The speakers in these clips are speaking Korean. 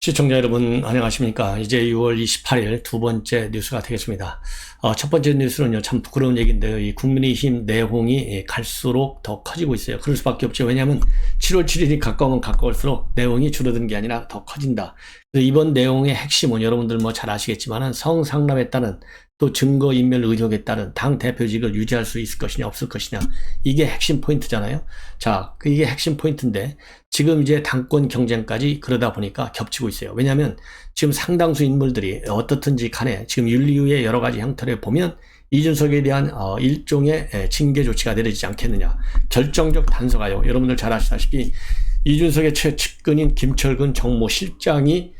시청자 여러분 안녕하십니까. 이제 6월 28일 두 번째 뉴스가 되겠습니다. 첫 번째 뉴스는요, 참 부끄러운 얘기인데요. 이 국민의힘 내홍이 갈수록 더 커지고 있어요. 그럴 수밖에 없죠. 왜냐하면 7월 7일이 가까우면 가까울수록 내홍이 줄어드는 게 아니라 더 커진다. 그래서 이번 내용의 핵심은 여러분들 뭐 잘 아시겠지만은 성상납에 따른 또 증거인멸 의혹에 따른 당 대표직을 유지할 수 있을 것이냐 없을 것이냐, 이게 핵심 포인트잖아요. 자, 이게 핵심 포인트인데 지금 이제 당권 경쟁까지 그러다 보니까 겹치고 있어요. 왜냐하면 지금 상당수 인물들이 어떻든지 간에 지금 윤리위의 여러 가지 형태를 보면 이준석에 대한 일종의 징계 조치가 내려지지 않겠느냐, 결정적 단서가요. 여러분들 잘 아시다시피 이준석의 최측근인 김철근 정무실장이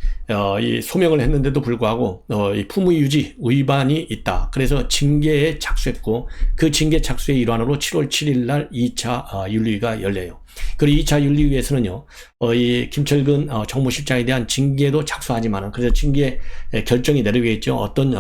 이 소명을 했는데도 불구하고 이 품위유지 위반이 있다. 그래서 징계에 착수했고, 그 징계 착수의 일환으로 7월 7일 날 2차 윤리위가 열려요. 그리고 2차 윤리위에서는요, 이 김철근 정무실장에 대한 징계도 착수하지만은, 그래서 징계 결정이 내려오겠죠. 어떤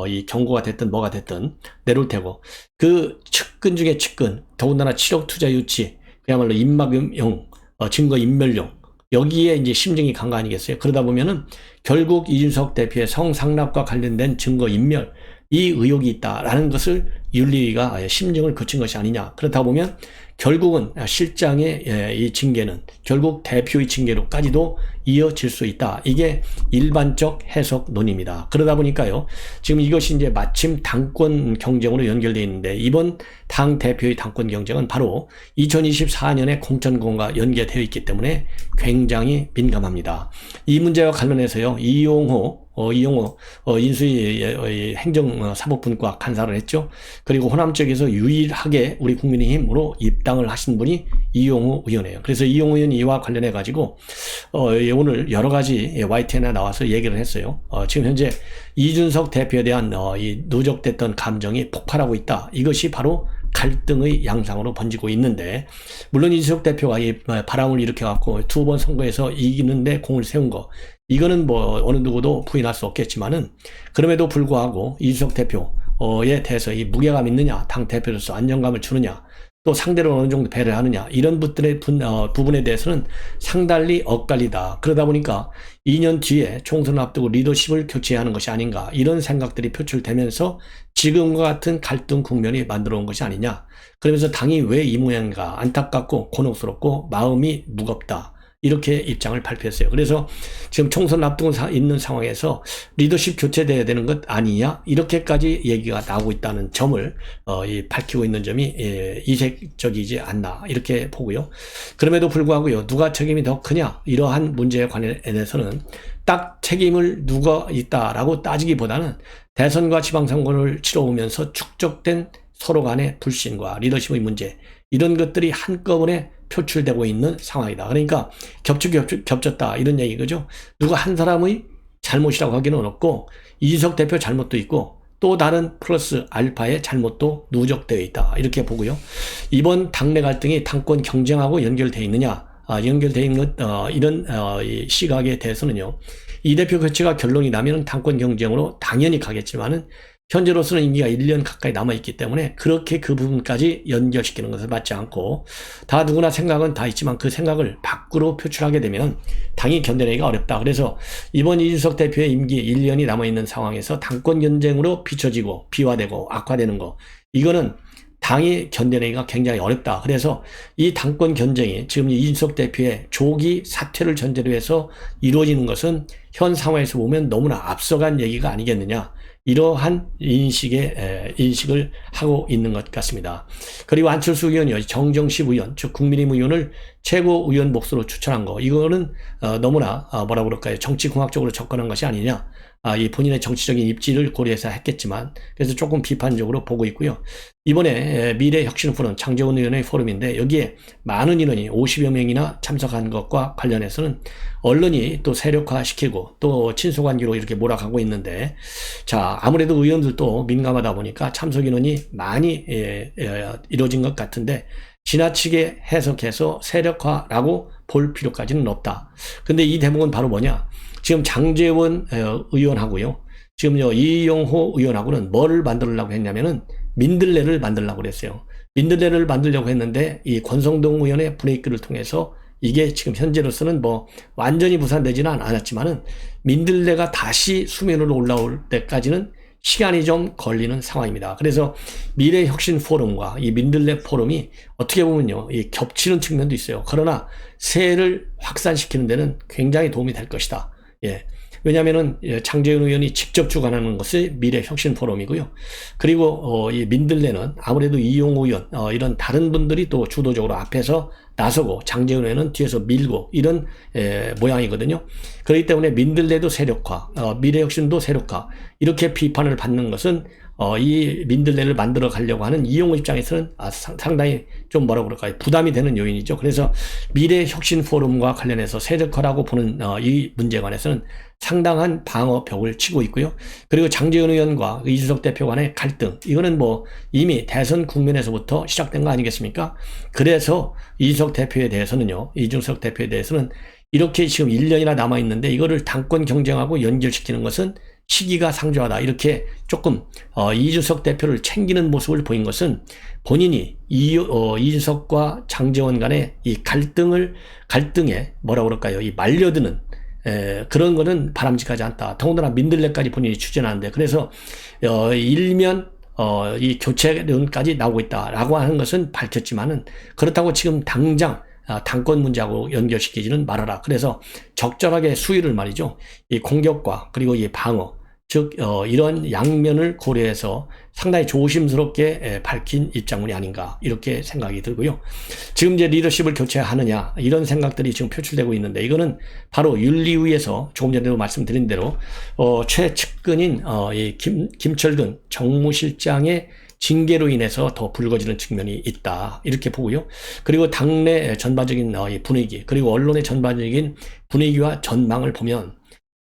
이 경고가 됐든 뭐가 됐든 내려올 테고, 그 측근 중에 측근, 더군다나 7억 투자 유치, 그야말로 입막용, 증거인멸용, 여기에 이제 심증이 간 거 아니겠어요? 그러다 보면은 결국 이준석 대표의 성상납과 관련된 증거인멸, 이 의혹이 있다라는 것을 윤리위가 심증을 거친 것이 아니냐. 그렇다 보면 결국은 실장의 이 징계는 결국 대표의 징계로까지도 이어질 수 있다. 이게 일반적 해석론입니다. 그러다 보니까요, 지금 이것이 이제 마침 당권 경쟁으로 연결되어 있는데, 이번 당 대표의 당권 경쟁은 바로 2024년의 공천권과 연계되어 있기 때문에 굉장히 민감합니다. 이 문제와 관련해서요, 이용호 인수위 행정사법분과 간사를 했죠. 그리고 호남 쪽에서 유일하게 우리 국민의힘으로 입당을 하신 분이 이용호 의원이에요. 그래서 이용호 의원이 이와 관련해 가지고 오늘 여러 가지 YTN에 나와서 얘기를 했어요. 지금 현재 이준석 대표에 대한 이 누적됐던 감정이 폭발하고 있다. 이것이 바로 갈등의 양상으로 번지고 있는데, 물론 이준석 대표가 이 바람을 일으켜갖고 두 번 선거에서 이기는데 공을 세운 거, 이거는 뭐 어느 누구도 부인할 수 없겠지만은, 그럼에도 불구하고 이준석 대표에 대해서 이 무게감 있느냐, 당 대표로서 안정감을 주느냐, 또 상대를 어느 정도 배려를 하느냐, 이런 부분에 대해서는 상달리 엇갈리다. 그러다 보니까 2년 뒤에 총선을 앞두고 리더십을 교체해야 하는 것이 아닌가, 이런 생각들이 표출되면서 지금과 같은 갈등 국면이 만들어 온 것이 아니냐. 그러면서 당이 왜 이 모양인가, 안타깝고 곤혹스럽고 마음이 무겁다, 이렇게 입장을 발표했어요. 그래서 지금 총선 앞두고 있는 상황에서 리더십 교체돼야 되는 것 아니냐, 이렇게까지 얘기가 나오고 있다는 점을 밝히고 있는 점이 이색적이지 않나, 이렇게 보고요. 그럼에도 불구하고요, 누가 책임이 더 크냐, 이러한 문제에 관해서는 딱 책임을 누가 있다라고 따지기보다는 대선과 지방선거를 치러오면서 축적된 서로 간의 불신과 리더십의 문제, 이런 것들이 한꺼번에 표출되고 있는 상황이다. 그러니까 겹쳤다, 이런 얘기죠. 누가 한 사람의 잘못이라고 하기는 어렵고, 이준석 대표 잘못도 있고 또 다른 플러스 알파의 잘못도 누적되어 있다, 이렇게 보고요. 이번 당내 갈등이 당권 경쟁하고 연결되어 있느냐, 연결되어 있는 것, 이런 이 시각에 대해서는요, 이 대표 교체가 결론이 나면 당권 경쟁으로 당연히 가겠지만은, 현재로서는 임기가 1년 가까이 남아있기 때문에 그렇게 그 부분까지 연결시키는 것을 맞지 않고, 다 누구나 생각은 다 있지만 그 생각을 밖으로 표출하게 되면 당이 견뎌내기가 어렵다. 그래서 이번 이준석 대표의 임기 1년이 남아있는 상황에서 당권 경쟁으로 비춰지고 비화되고 악화되는 거, 이거는 당이 견뎌내기가 굉장히 어렵다. 그래서 이 당권 경쟁이 지금 이준석 대표의 조기 사퇴를 전제로 해서 이루어지는 것은 현 상황에서 보면 너무나 앞서간 얘기가 아니겠느냐, 이러한 인식을 하고 있는 것 같습니다. 그리고 안철수 의원이요, 정정식 의원, 즉 국민의힘 의원을 최고위원 몫으로 추천한 거, 이거는 너무나 뭐라 그럴까요, 정치공학적으로 접근한 것이 아니냐, 이 본인의 정치적인 입지를 고려해서 했겠지만, 그래서 조금 비판적으로 보고 있고요. 이번에 미래혁신 포럼, 장제원 의원의 포럼인데, 여기에 많은 인원이 50여 명이나 참석한 것과 관련해서는 언론이 또 세력화시키고 또 친소관계로 이렇게 몰아가고 있는데, 자, 아무래도 의원들도 민감하다 보니까 참석 인원이 많이 이루어진 것 같은데, 지나치게 해석해서 세력화라고 볼 필요까지는 없다. 근데 이 대목은 바로 뭐냐? 지금 장제원 의원하고요, 지금요 이용호 의원하고는 뭐를 만들려고 했냐면은 민들레를 만들려고 그랬어요. 민들레를 만들려고 했는데 이 권성동 의원의 브레이크를 통해서 이게 지금 현재로서는 뭐 완전히 무산되지는 않았지만은 민들레가 다시 수면으로 올라올 때까지는 시간이 좀 걸리는 상황입니다. 그래서 미래혁신 포럼과 이 민들레 포럼이 어떻게 보면요, 이 겹치는 측면도 있어요. 그러나 세를 확산시키는 데는 굉장히 도움이 될 것이다. 예. 왜냐하면은 장제원 의원이 직접 주관하는 것이 미래혁신 포럼이고요. 그리고 이 민들레는 아무래도 이용호 의원 이런 다른 분들이 또 주도적으로 앞에서 나서고 장제원 의원은 뒤에서 밀고 이런 모양이거든요. 그렇기 때문에 민들레도 세력화, 미래혁신도 세력화 이렇게 비판을 받는 것은 이 민들레를 만들어 가려고 하는 이용호 입장에서는 상당히 좀 뭐라 그럴까요? 부담이 되는 요인이죠. 그래서 미래혁신 포럼과 관련해서 세력화라고 보는 이 문제에 관해서는 상당한 방어벽을 치고 있고요. 그리고 장제원 의원과 이준석 대표 간의 갈등, 이거는 뭐 이미 대선 국면에서부터 시작된 거 아니겠습니까? 그래서 이준석 대표에 대해서는요, 이준석 대표에 대해서는 이렇게 지금 1년이나 남아있는데 이거를 당권 경쟁하고 연결시키는 것은 시기가 상조하다. 이렇게 조금 이준석 대표를 챙기는 모습을 보인 것은 본인이 이준석과 장제원 간의 이 갈등에 뭐라 그럴까요? 이 말려드는 그런 거는 바람직하지 않다. 더군다나 민들레까지 본인이 추진하는데, 그래서 일면 이 교체론까지 나오고 있다라고 하는 것은 밝혔지만은, 그렇다고 지금 당장 당권 문제하고 연결시키지는 말아라. 그래서 적절하게 수위를 말이죠. 이 공격과 그리고 이 방어, 즉 이런 양면을 고려해서 상당히 조심스럽게 밝힌 입장문이 아닌가 이렇게 생각이 들고요. 지금 이제 리더십을 교체하느냐 이런 생각들이 지금 표출되고 있는데, 이거는 바로 윤리위에서 조금 전에도 말씀드린 대로 최측근인 이 김철근 정무실장의 징계로 인해서 더 불거지는 측면이 있다 이렇게 보고요. 그리고 당내 전반적인 분위기, 그리고 언론의 전반적인 분위기와 전망을 보면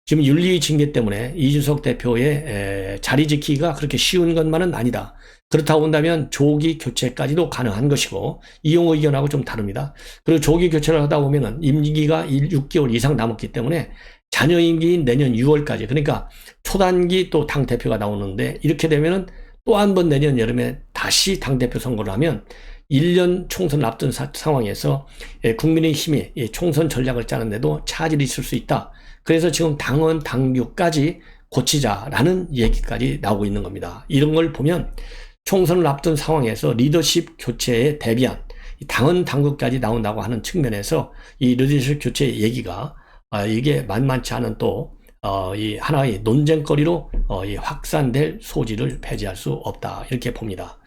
지금 윤리위 징계 때문에 이준석 대표의 자리 지키기가 그렇게 쉬운 것만은 아니다. 그렇다고 본다면 조기 교체까지도 가능한 것이고, 이용호 의견하고 좀 다릅니다. 그리고 조기 교체를 하다 보면은 임기가 6개월 이상 남았기 때문에 잔여 임기인 내년 6월까지, 그러니까 초단기 또 당대표가 나오는데, 이렇게 되면은 또 한 번 내년 여름에 다시 당대표 선거를 하면 1년 총선을 앞둔 상황에서 국민의힘이 총선 전략을 짜는데도 차질이 있을 수 있다. 그래서 지금 당원 당규까지 고치자라는 얘기까지 나오고 있는 겁니다. 이런 걸 보면 총선을 앞둔 상황에서 리더십 교체에 대비한 당원 당규까지 나온다고 하는 측면에서 이 리더십 교체 얘기가 이게 만만치 않은 또 이 하나의 논쟁거리로 이 확산될 소지를 배제할 수 없다 이렇게 봅니다.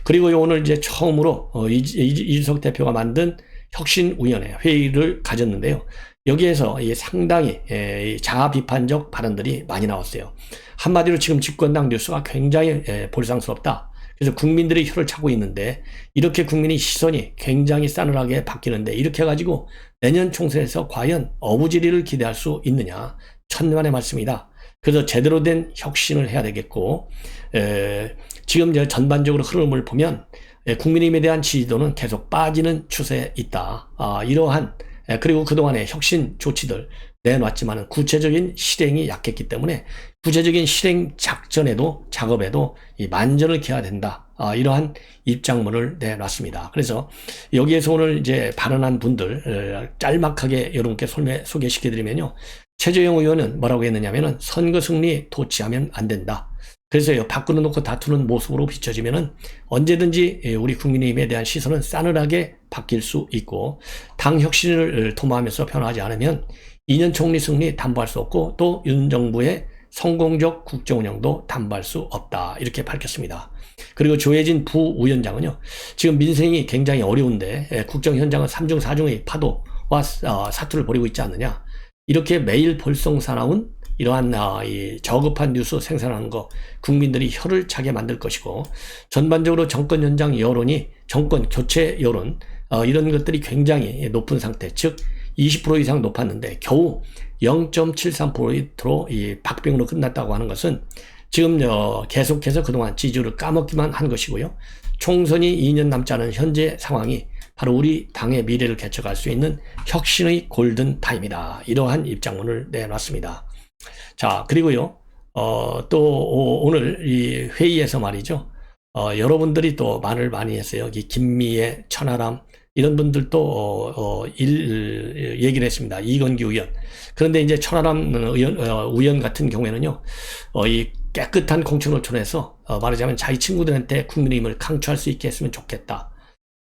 그리고 오늘 이제 처음으로 이준석 대표가 만든 혁신위원회 회의를 가졌는데요. 여기에서 상당히 자아 비판적 발언들이 많이 나왔어요. 한마디로 지금 집권당 뉴스가 굉장히 볼상스럽다. 그래서 국민들이 혀를 차고 있는데, 이렇게 국민의 시선이 굉장히 싸늘하게 바뀌는데, 이렇게 해가지고 내년 총선에서 과연 어부지리를 기대할 수 있느냐, 천만의 말씀이다. 그래서 제대로 된 혁신을 해야 되겠고, 지금 전반적으로 흐름을 보면 국민의힘에 대한 지지도는 계속 빠지는 추세에 있다. 이러한 그리고 그동안의 혁신 조치들 내놨지만 구체적인 실행이 약했기 때문에 구체적인 실행 작업에도 이 만전을 기해야 된다. 이러한 입장문을 내놨습니다. 그래서 여기에서 오늘 이제 발언한 분들 짤막하게 여러분께 소개시켜드리면요. 최재형 의원은 뭐라고 했느냐면은 선거 승리 도취하면 안 된다. 그래서 밖으로 놓고 다투는 모습으로 비춰지면은 언제든지 우리 국민의힘에 대한 시선은 싸늘하게 바뀔 수 있고, 당 혁신을 도모하면서 변화하지 않으면 2년 총리 승리 담보할 수 없고, 또 윤 정부의 성공적 국정 운영도 담보할 수 없다 이렇게 밝혔습니다. 그리고 조혜진 부위원장은요, 지금 민생이 굉장히 어려운데 국정 현장은 3중 4중의 파도와 사투를 벌이고 있지 않느냐, 이렇게 매일 볼썽사나운 이러한 이 저급한 뉴스 생산하는 거 국민들이 혀를 차게 만들 것이고, 전반적으로 정권 현장 여론이 정권 교체 여론 이런 것들이 굉장히 높은 상태, 즉 20% 이상 높았는데 겨우 0.73%로 이 박빙으로 끝났다고 하는 것은 지금 계속해서 그동안 지지율을 까먹기만 한 것이고요. 총선이 2년 남지 않은 현재 상황이 바로 우리 당의 미래를 개척할 수 있는 혁신의 골든타임이다. 이러한 입장문을 내놨습니다. 자, 그리고요, 또 오늘 이 회의에서 말이죠. 여러분들이 또 말을 많이 했어요. 이 김미애, 천하람, 이런 분들도 얘기를 했습니다. 이건기 의원. 그런데 이제 천하람 의원 같은 경우에는요, 이 깨끗한 공천을 통해서 말하자면 자기 친구들한테 국민의힘을 강추할 수 있게 했으면 좋겠다.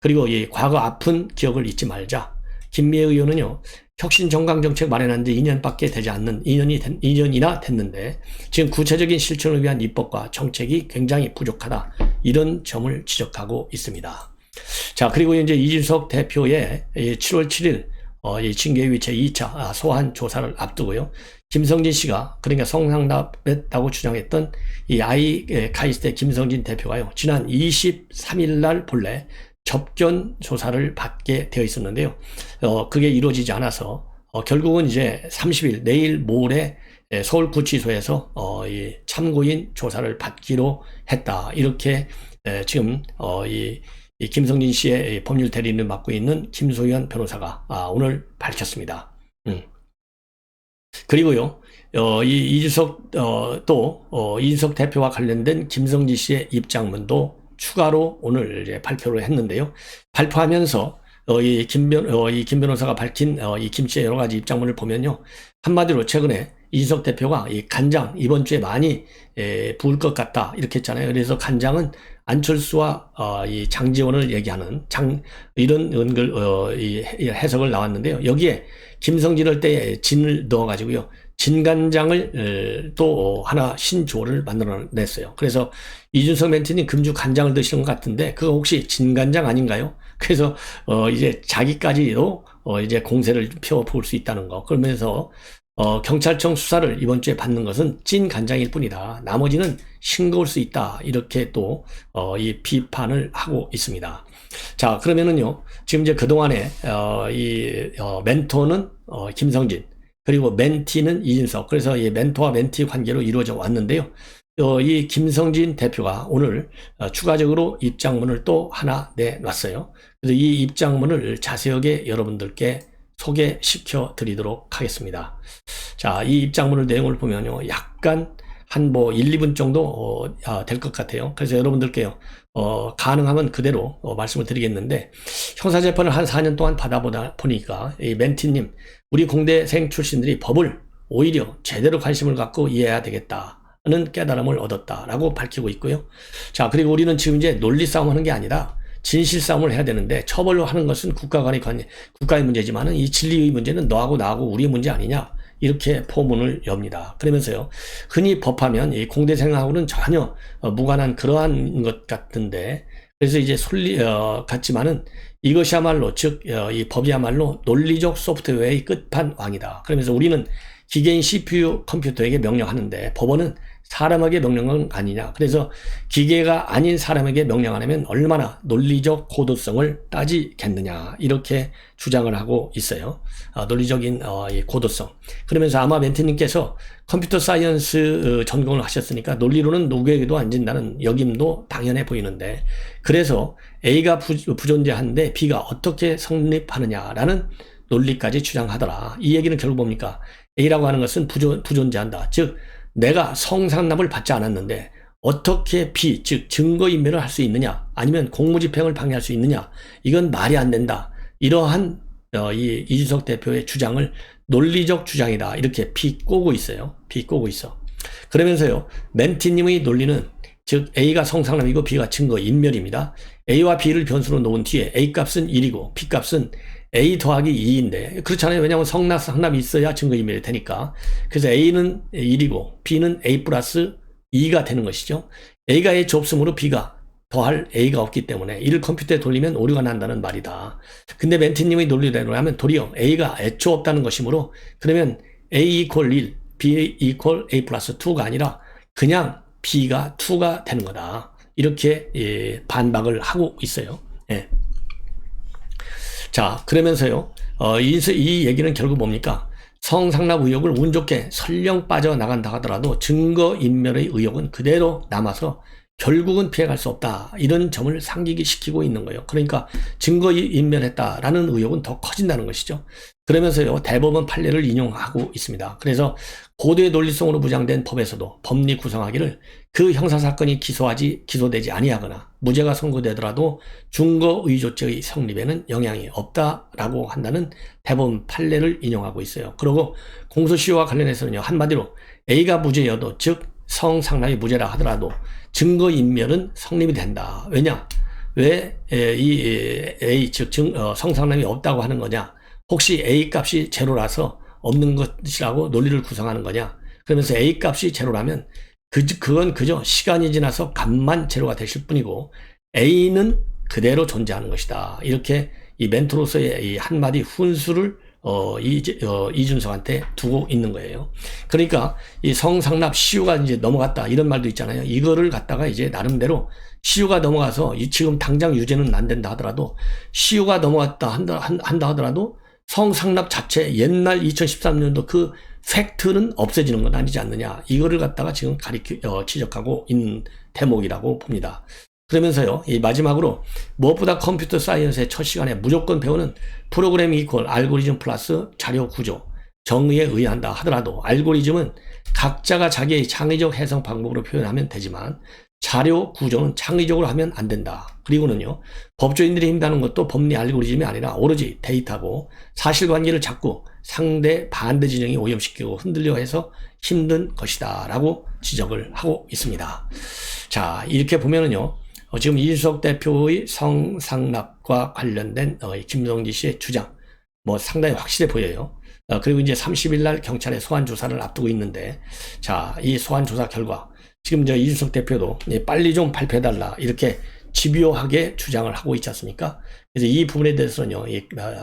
그리고 이 과거 아픈 기억을 잊지 말자. 김미애 의원은요, 혁신 정강 정책 마련한 지 2년밖에 되지 않는 2년이나 됐는데 지금 구체적인 실천을 위한 입법과 정책이 굉장히 부족하다. 이런 점을 지적하고 있습니다. 자, 그리고 이제 이준석 대표의 7월 7일 이 징계위 제2차 소환 조사를 앞두고요. 김성진 씨가 그러니까 성상납했다고 주장했던 이 카이스트 김성진 대표가요. 지난 23일 날 본래 접견 조사를 받게 되어 있었는데요. 그게 이루어지지 않아서 결국은 이제 30일 내일 모레 서울구치소에서 이 참고인 조사를 받기로 했다. 이렇게 지금 이 김성진 씨의 법률 대리인을 맡고 있는 김소연 변호사가 오늘 밝혔습니다. 그리고요, 이준석 이준석 대표와 관련된 김성진 씨의 입장문도 추가로 오늘 이제 발표를 했는데요. 발표하면서 이 김 변호사가 밝힌 이 김 씨의 여러 가지 입장문을 보면요, 한마디로 최근에 이준석 대표가 이 간장 이번 주에 많이 부을 것 같다 이렇게 했잖아요. 그래서 간장은 안철수와 이 장지원을 얘기하는 이런 이 해석을 나왔는데요. 여기에 김성진을 때 진을 넣어가지고요, 진간장을 또 하나 신조어를 만들어냈어요. 그래서 이준석 멘트님 금주 간장을 드시는 것 같은데 그거 혹시 진간장 아닌가요? 그래서 이제 자기까지도 이제 공세를 펴볼 수 있다는 거. 그러면서 경찰청 수사를 이번 주에 받는 것은 찐 간장일 뿐이다. 나머지는 싱거울 수 있다. 이렇게 또 이 비판을 하고 있습니다. 자, 그러면은요, 지금 이제 그동안에 멘토는 김성진, 그리고 멘티는 이준석. 그래서 이 멘토와 멘티 관계로 이루어져 왔는데요. 이 김성진 대표가 오늘 추가적으로 입장문을 또 하나 내놨어요. 그래서 이 입장문을 자세하게 여러분들께 소개시켜 드리도록 하겠습니다. 자, 이 입장문을 내용을 보면요, 약간 한 1, 2분 정도 될 것 같아요. 그래서 여러분들께요, 가능하면 그대로 말씀을 드리겠는데, 형사재판을 한 4년 동안 받아보다 보니까 이 멘티님, 우리 공대생 출신들이 법을 오히려 제대로 관심을 갖고 이해해야 되겠다는 깨달음을 얻었다라고 밝히고 있고요. 자, 그리고 우리는 지금 이제 논리 싸움하는 게 아니라 진실 싸움을 해야 되는데, 처벌로 하는 것은 국가의 문제지만은 이 진리의 문제는 너하고 나하고 우리의 문제 아니냐, 이렇게 포문을 엽니다. 그러면서요, 흔히 법하면 이 공대생하고는 전혀 무관한 그러한 것 같은데, 그래서 이제 같지만은 이것이야말로 즉 이 법이야말로 논리적 소프트웨어의 끝판왕이다. 그러면서 우리는 기계인 CPU 컴퓨터에게 명령하는데 법원은 사람에게 명령은 아니냐. 그래서 기계가 아닌 사람에게 명령하려면 얼마나 논리적 고도성을 따지겠느냐. 이렇게 주장을 하고 있어요. 논리적인 이 고도성. 그러면서 아마 멘트님께서 컴퓨터 사이언스 전공을 하셨으니까 논리로는 누구에게도 안 진다는 역임도 당연해 보이는데, 그래서 A가 부존재하는데 B가 어떻게 성립하느냐라는 논리까지 주장하더라. 이 얘기는 결국 뭡니까? A라고 하는 것은 부존재한다. 즉 내가 성상납을 받지 않았는데 어떻게 B, 즉 증거인멸을 할 수 있느냐, 아니면 공무집행을 방해할 수 있느냐, 이건 말이 안 된다. 이러한 이 이준석 대표의 주장을 논리적 주장이다, 이렇게 비꼬고 있어요. 비꼬고 있어. 그러면서요, 멘티님의 논리는 즉 A가 성상납이고 B가 증거인멸입니다. A와 B를 변수로 놓은 뒤에 A 값은 1이고 B 값은 A 더하기 2인데 그렇잖아요. 왜냐하면 성납이 있어야 증거인멸이 되니까. 그래서 A는 1이고 B는 A 플러스 2가 되는 것이죠. A가 애초 없으므로 B가 더할 A가 없기 때문에 이를 컴퓨터에 돌리면 오류가 난다는 말이다. 근데 멘티님의 논리대로 하면 도리어 A가 애초 없다는 것이므로, 그러면 A 이퀄 1, B 이퀄 A 플러스 2가 아니라 그냥 B가 2가 되는 거다. 이렇게 반박을 하고 있어요. 예. 자, 그러면서요, 이 얘기는 결국 뭡니까? 성상납 의혹을 운 좋게 설령 빠져나간다 하더라도 증거인멸의 의혹은 그대로 남아서 결국은 피해갈 수 없다. 이런 점을 상기시키고 있는 거예요. 그러니까 증거인멸했다라는 의혹은 더 커진다는 것이죠. 그러면서요, 대법원 판례를 인용하고 있습니다. 그래서 고도의 논리성으로 무장된 법에서도 법리 구성하기를 그 형사사건이 기소되지 아니하거나 무죄가 선고되더라도 증거의존죄의 성립에는 영향이 없다라고 한다는 대법원 판례를 인용하고 있어요. 그리고 공소시효와 관련해서는요, 한마디로 A가 무죄여도, 즉 성상납이 무죄라 하더라도 증거인멸은 성립이 된다. 왜냐? 왜 이 A, 즉 성상납이 없다고 하는 거냐? 혹시 A 값이 제로라서 없는 것이라고 논리를 구성하는 거냐? 그러면서 A 값이 제로라면 그건 그저 시간이 지나서 값만 제로가 되실 뿐이고 A는 그대로 존재하는 것이다. 이렇게 이 멘토로서의 이 한마디 훈수를 이준석한테 두고 있는 거예요. 그러니까 이 성상납 시효가 이제 넘어갔다 이런 말도 있잖아요. 이거를 갖다가 이제 나름대로 시효가 넘어가서 지금 당장 유죄는 안 된다 하더라도 시효가 넘어갔다 한다 하더라도 성상납 자체 옛날 2013년도 그 팩트는 없어지는 건 아니지 않느냐. 이거를 갖다가 지금 지적하고 있는 대목이라고 봅니다. 그러면서요, 이 마지막으로 무엇보다 컴퓨터 사이언스의 첫 시간에 무조건 배우는 프로그래밍 이퀄 알고리즘 플러스 자료 구조, 정의에 의한다 하더라도 알고리즘은 각자가 자기의 창의적 해석 방법으로 표현하면 되지만 자료 구조는 창의적으로 하면 안 된다. 그리고는요, 법조인들이 힘다는 것도 법리 알고리즘이 아니라 오로지 데이터고 사실관계를 자꾸 상대 반대 진영이 오염시키고 흔들려 해서 힘든 것이다 라고 지적을 하고 있습니다. 자, 이렇게 보면은요, 지금 이준석 대표의 성상납과 관련된 김성기 씨의 주장 상당히 확실해 보여요. 그리고 이제 30일 날 경찰의 소환 조사를 앞두고 있는데, 자, 이 소환 조사 결과 지금 이준석 대표도 빨리 좀 발표해달라 이렇게 집요하게 주장을 하고 있지 않습니까? 그래서 이 부분에 대해서는요,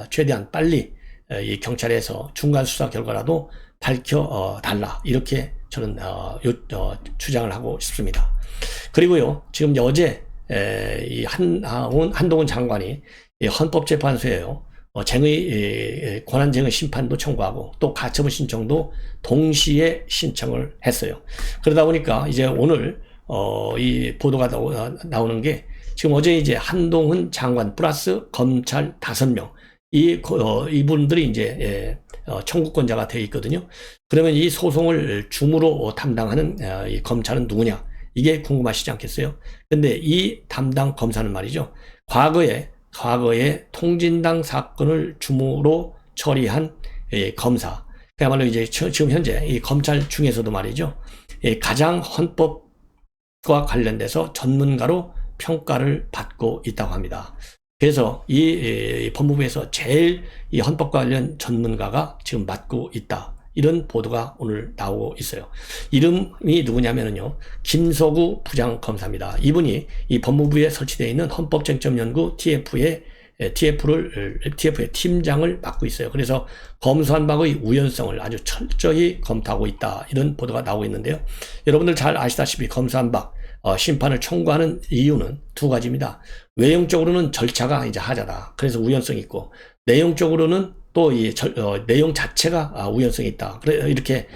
최대한 빨리 이 경찰에서 중간 수사 결과라도 밝혀달라 이렇게 저는 주장을 하고 싶습니다. 그리고요, 지금 어제 이 한동훈 장관이 헌법재판소에요, 권한쟁의 심판도 청구하고 또 가처분 신청도 동시에 신청을 했어요. 그러다 보니까 이제 오늘 이 보도가 나오는 게 지금 어제 이제 한동훈 장관 플러스 검찰 5명 이분들이 이제 청구권자가 되어 있거든요. 그러면 이 소송을 줌으로 담당하는 이 검찰은 누구냐? 이게 궁금하시지 않겠어요? 근데 이 담당 검사는 말이죠, 과거에 통진당 사건을 줌으로 처리한 검사, 그야말로 이제 지금 현재 이 검찰 중에서도 말이죠, 가장 헌법과 관련돼서 전문가로 평가를 받고 있다고 합니다. 그래서 이 법무부에서 제일 이 헌법 관련 전문가가 지금 맡고 있다. 이런 보도가 오늘 나오고 있어요. 이름이 누구냐면요, 김서구 부장검사입니다. 이분이 이 법무부에 설치되어 있는 헌법쟁점연구 TF의 팀장을 맡고 있어요. 그래서 검수한 바의 우연성을 아주 철저히 검토하고 있다. 이런 보도가 나오고 있는데요. 여러분들 잘 아시다시피 검수한 바 심판을 청구하는 이유는 두 가지입니다. 외형적으로는 절차가 이제 하자다. 그래서 우연성이 있고, 내용적으로는 또 이 내용 자체가 우연성이 있다. 그래 이렇게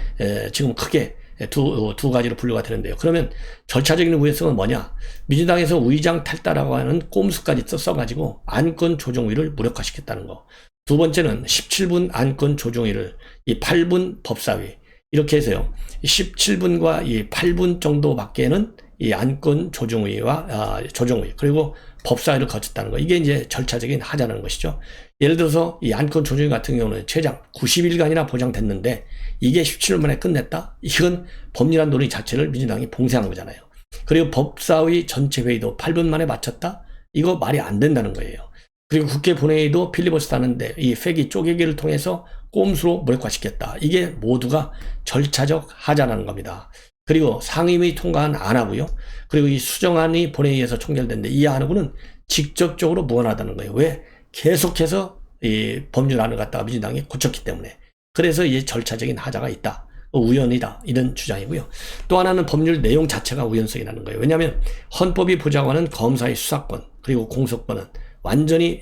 지금 크게 두 가지로 분류가 되는데요. 그러면 절차적인 우연성은 뭐냐? 민주당에서 의장 탈당라고 하는 꼼수까지 써가지고 안건 조정위를 무력화시켰다는 거. 두 번째는 17분 안건 조정위를 이 8분 법사위 이렇게 해서요, 17분과 이 8분 정도밖에는 이 안건 조정위와 조정위 그리고 법사위를 거쳤다는 거. 이게 이제 절차적인 하자는 것이죠. 예를 들어서 이 안건 조정위 같은 경우는 최장 90일간이나 보장됐는데 이게 17일 만에 끝냈다? 이건 법률안 논의 자체를 민주당이 봉쇄한 거잖아요. 그리고 법사위 전체 회의도 8분 만에 마쳤다? 이거 말이 안 된다는 거예요. 그리고 국회 본회의도 필리버스터 하는데 이 회기 쪼개기를 통해서 꼼수로 무력화시켰다. 이게 모두가 절차적 하자라는 겁니다. 그리고 상임위 통과는 안 하고요. 그리고 이 수정안이 본회의에서 총결됐는데 이 안하고는 직접적으로 무관하다는 거예요. 왜? 계속해서 이 법률안을 갖다가 민주당이 고쳤기 때문에. 그래서 이 절차적인 하자가 있다. 우연이다. 이런 주장이고요. 또 하나는 법률 내용 자체가 우연성이 나는 거예요. 왜냐하면 헌법이 보장하는 검사의 수사권 그리고 공소권은 완전히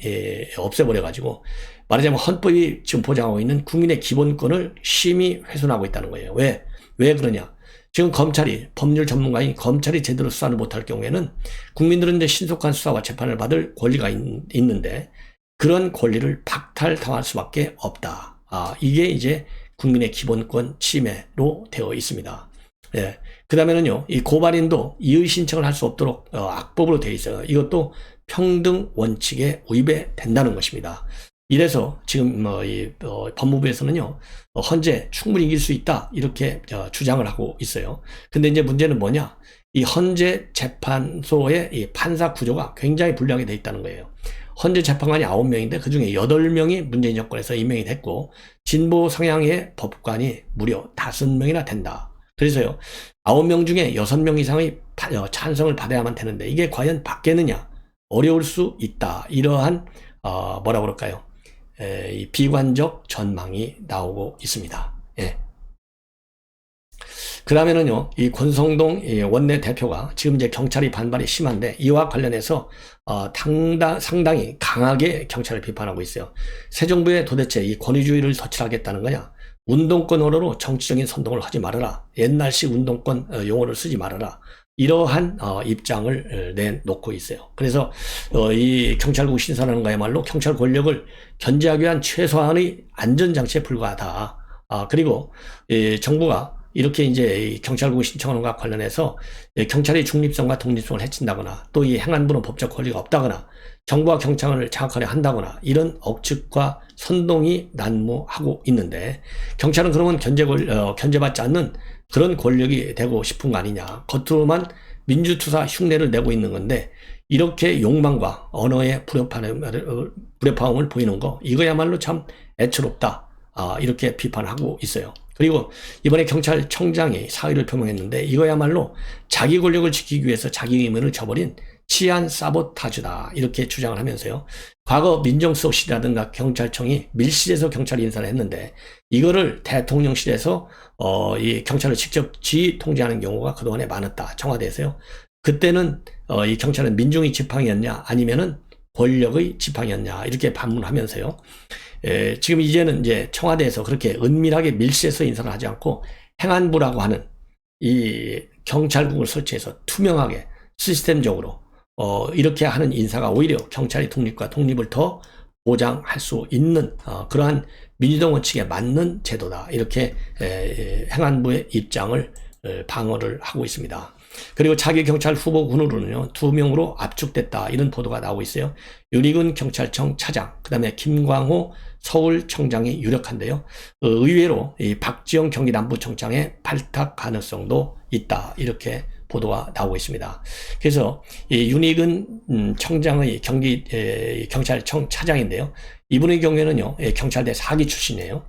없애버려가지고, 말하자면 헌법이 지금 보장하고 있는 국민의 기본권을 심히 훼손하고 있다는 거예요. 왜 그러냐? 지금 검찰이, 법률 전문가인 검찰이 제대로 수사를 못할 경우에는 국민들은 이제 신속한 수사와 재판을 받을 권리가 있는데 그런 권리를 박탈당할 수밖에 없다. 이게 이제 국민의 기본권 침해로 되어 있습니다. 예. 그 다음에는요, 이 고발인도 이의 신청을 할 수 없도록 악법으로 되어 있어요. 이것도 평등 원칙에 위배된다는 것입니다. 이래서 지금 법무부에서는요, 헌재 충분히 이길 수 있다 이렇게 주장을 하고 있어요. 근데 이제 문제는 뭐냐? 이 헌재 재판소의 이 판사 구조가 굉장히 불량이 돼 있다는 거예요. 헌재 재판관이 9명인데 그중에 8명이 문재인 정권에서 임명이 됐고 진보 성향의 법관이 무려 5명이나 된다. 그래서요, 9명 중에 6명 이상의 찬성을 받아야만 되는데 이게 과연 받겠느냐? 어려울 수 있다. 이러한 뭐라 그럴까요? 이 비관적 전망이 나오고 있습니다. 예. 그 다음에는요, 이 권성동 원내 대표가 지금 이제 경찰이 반발이 심한데 이와 관련해서 상당히 강하게 경찰을 비판하고 있어요. 새 정부에 도대체 이 권위주의를 덧칠하겠다는 거냐? 운동권 언어로 정치적인 선동을 하지 말아라. 옛날식 운동권 용어를 쓰지 말아라. 이러한 입장을 내놓고 있어요. 그래서 이 경찰국 신설하는 거야말로 경찰 권력을 견제하기 위한 최소한의 안전장치에 불과하다. 그리고 정부가 이렇게 이제 경찰국을 신청하는 것과 관련해서 경찰의 중립성과 독립성을 해친다거나 또 이 행안부는 법적 권리가 없다거나 정부와 경찰을 장악하려 한다거나 이런 억측과 선동이 난무하고 있는데 경찰은 그러면 견제받지 않는 그런 권력이 되고 싶은 거 아니냐. 겉으로만 민주투사 흉내를 내고 있는 건데 이렇게 욕망과 언어의 불협화음을 보이는 거 이거야말로 참 애처롭다. 이렇게 비판하고 있어요. 그리고 이번에 경찰청장이 사의를 표명했는데 이거야말로 자기 권력을 지키기 위해서 자기 의무를 저버린 치안 사보타주다 이렇게 주장을 하면서요. 과거 민정수석 실이라든가 경찰청이 밀실에서 경찰 인사를 했는데 이거를 대통령실에서 이 경찰을 직접 지휘 통제하는 경우가 그동안에 많았다. 청와대에서요. 그때는 이 경찰은 민중의 지팡이였냐 아니면은 권력의 지팡이였냐 이렇게 반문하면서요. 지금 이제는 이제 청와대에서 그렇게 은밀하게 밀실에서 인사를 하지 않고 행안부라고 하는 이 경찰국을 설치해서 투명하게 시스템적으로 이렇게 하는 인사가 오히려 경찰의 독립과 독립을 더 보장할 수 있는 그러한 민주당 원칙에 맞는 제도다. 이렇게 행안부의 입장을 방어를 하고 있습니다. 그리고 차기 경찰 후보 군으로는요 2명으로 압축됐다 이런 보도가 나오고 있어요. 윤희근 경찰청 차장, 그 다음에 김광호 서울청장이 유력한데요. 의외로 이 박지영 경기남부청장의 발탁 가능성도 있다 이렇게 보도가 나오고 있습니다. 그래서 이 윤희근 청장의 경찰청 차장인데요. 이분의 경우에는요 경찰대 4기 출신이에요.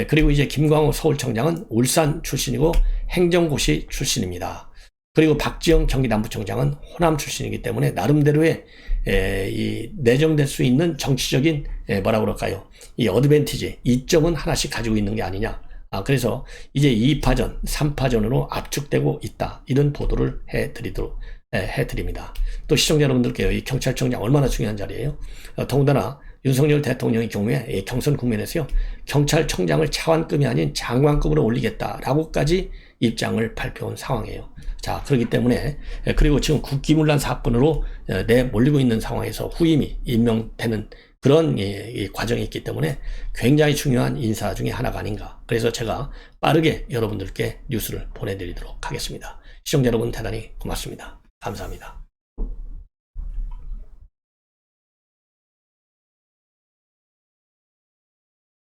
그리고 이제 김광호 서울청장은 울산 출신이고 행정고시 출신입니다. 그리고 박지영 경기남부청장은 호남 출신이기 때문에 나름대로의 이 내정될 수 있는 정치적인 뭐라 그럴까요? 이 어드밴티지, 이점은 하나씩 가지고 있는 게 아니냐. 그래서 이제 2파전, 3파전으로 압축되고 있다. 이런 보도를 해드립니다. 또 시청자 여러분들께요. 이 경찰청장 얼마나 중요한 자리예요? 더군다나 윤석열 대통령의 경우에 경선 국면에서요. 경찰청장을 차관급이 아닌 장관급으로 올리겠다라고까지 입장을 발표한 상황이에요. 자, 그렇기 때문에 그리고 지금 국기문란 사건으로 내몰리고 있는 상황에서 후임이 임명되는 그런 과정이 있기 때문에 굉장히 중요한 인사 중에 하나가 아닌가. 그래서 제가 빠르게 여러분들께 뉴스를 보내드리도록 하겠습니다. 시청자 여러분 대단히 고맙습니다. 감사합니다.